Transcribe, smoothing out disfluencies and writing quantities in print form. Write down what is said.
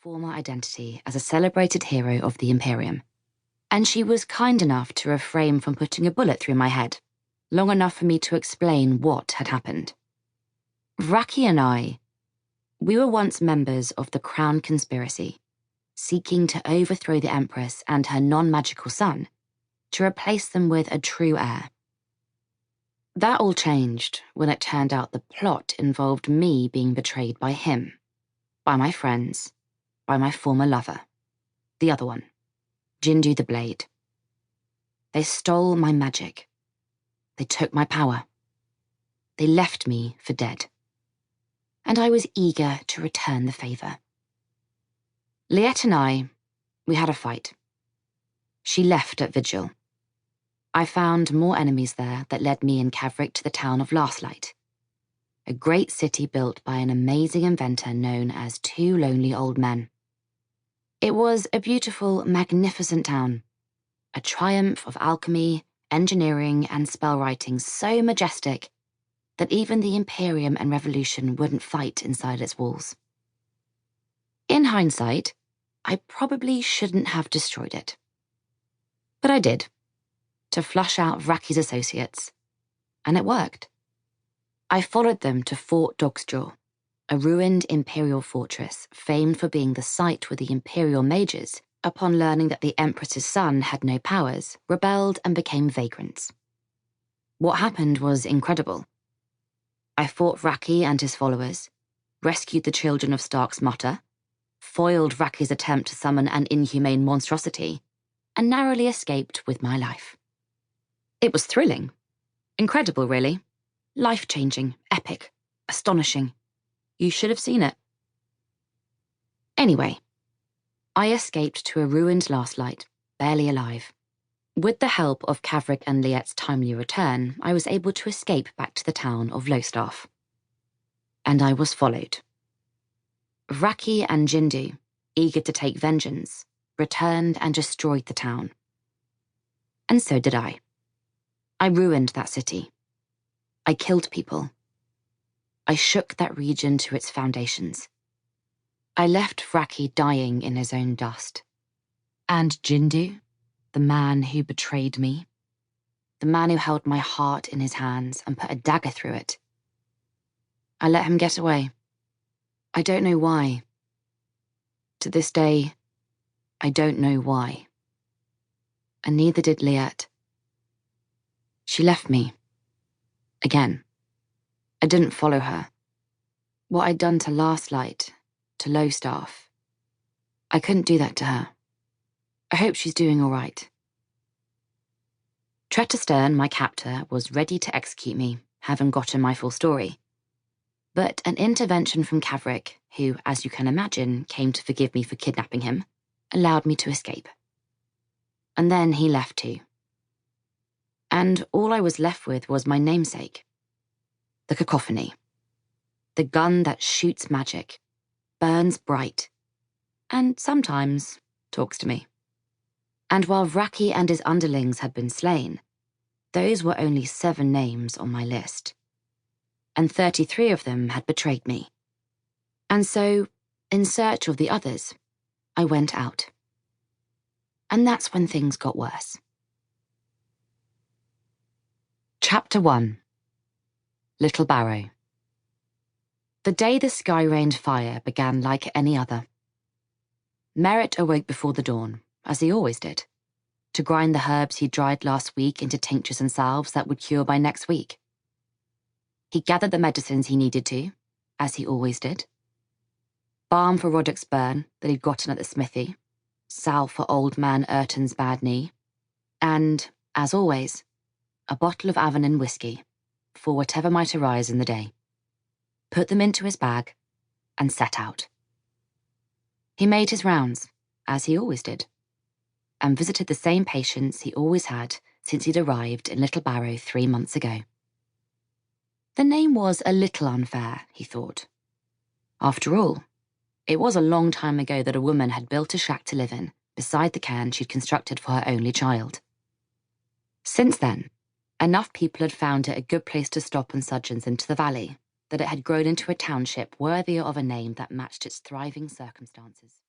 former identity as a celebrated hero of the Imperium, and she was kind enough to refrain from putting a bullet through my head, long enough for me to explain what had happened. Raki and we were once members of the Crown Conspiracy, seeking to overthrow the Empress and her non-magical son to replace them with a true heir. That all changed when it turned out the plot involved me being betrayed by him, by my friends, by my former lover, the other one, Jindu the Blade. They stole my magic. They took my power. They left me for dead. And I was eager to return the favor. Liette and we had a fight. She left at Vigil. I found more enemies there that led me and Kavrik to the town of Lastlight, a great city built by an amazing inventor known as Two Lonely Old Men. It was a beautiful, magnificent town, a triumph of alchemy, engineering, and spellwriting so majestic that even the Imperium and Revolution wouldn't fight inside its walls. In hindsight, I probably shouldn't have destroyed it. But I did, to flush out Raki's associates, and it worked. I followed them to Fort Dogsjaw, a ruined Imperial fortress famed for being the site where the Imperial mages, upon learning that the Empress's son had no powers, rebelled and became vagrants. What happened was incredible. I fought Raki and his followers, rescued the children of Stark's Mutter, foiled Raki's attempt to summon an inhumane monstrosity, and narrowly escaped with my life. It was thrilling. Incredible, really. Life-changing, epic, astonishing. You should have seen it. Anyway, I escaped to a ruined Lastlight, barely alive. With the help of Kavrik and Liette's timely return, I was able to escape back to the town of Lostaff. And I was followed. Raki and Jindu, eager to take vengeance, returned and destroyed the town. And so did I. I ruined that city. I killed people. I shook that region to its foundations. I left Raki dying in his own dust. And Jindu, the man who betrayed me, the man who held my heart in his hands and put a dagger through it, I let him get away. I don't know why. To this day, I don't know why. And neither did Liette. She left me. Again. I didn't follow her. What I'd done to Lastlight, to Lostaff, I couldn't do that to her. I hope she's doing all right. Stern, my captor, was ready to execute me, having gotten my full story. But an intervention from Kavrik, who, as you can imagine, came to forgive me for kidnapping him, allowed me to escape. And then he left too. And all I was left with was my namesake. The Cacophony. The gun that shoots magic, burns bright, and sometimes talks to me. And while Raki and his underlings had been slain, those were only 7 names on my list. And 33 of them had betrayed me. And so, in search of the others, I went out. And that's when things got worse. Chapter 1. Little Barrow. The day the sky rained fire began like any other. Merritt awoke before the dawn, as he always did, to grind the herbs he dried last week into tinctures and salves that would cure by next week. He gathered the medicines he needed to, as he always did. Balm for Roderick's burn that he'd gotten at the smithy, salve for old man Urton's bad knee, and, as always, a bottle of Avenin whiskey, for whatever might arise in the day. Put them into his bag, and set out. He made his rounds, as he always did, and visited the same patients he always had since he'd arrived in Little Barrow 3 months ago. The name was a little unfair, he thought. After all, it was a long time ago that a woman had built a shack to live in beside the cairn she'd constructed for her only child. Since then, enough people had found it a good place to stop and sojourn into the valley, that it had grown into a township worthier of a name that matched its thriving circumstances.